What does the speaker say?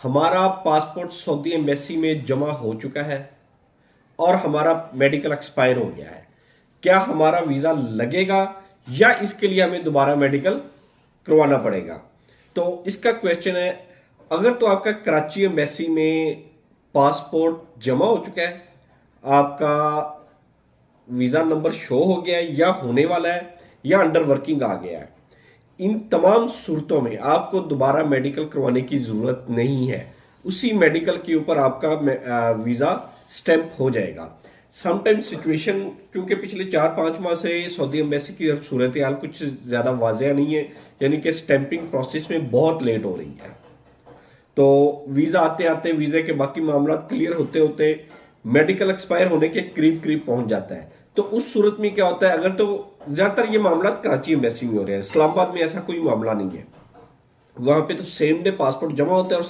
हमारा passport Saudi embassy में जमा हो चुका है और हमारा मेडिकल एक्सपायर हो गया है, क्या हमारा वीजा लगेगा या इसके लिए हमें दोबारा मेडिकल करवाना पड़ेगा? तो इसका क्वेश्चन है। अगर तो आपका कराची एम्बेसी में पासपोर्ट जमा हो चुका है, आपका वीजा नंबर शो हो गया है या होने वाला है या अंडर वर्किंग आ गया है, इन तमाम सूरतों में आपको दोबारा मेडिकल करवाने की जरूरत नहीं है। उसी मेडिकल के ऊपर आपका वीजा स्टैंप हो जाएगा। समटाइम सिचुएशन, क्योंकि पिछले 4-5 माह से सऊदी एम्बेसी की सूरत हाल कुछ ज्यादा वाजिया नहीं है, यानी कि स्टैंपिंग प्रोसेस में बहुत लेट हो रही है। तो वीजा आते आते वीजे के बाकी मामला क्लियर होते होते मेडिकल एक्सपायर होने के करीब करीब पहुंच जाता है। तो उस सूरत में क्या होता है, अगर तो ज्यादातर ये मामला कराची एम्बेसी में हो रहे हैं, इस्लामाबाद में ऐसा कोई मामला नहीं है। वहां पे तो सेम डे पासपोर्ट जमा होता है और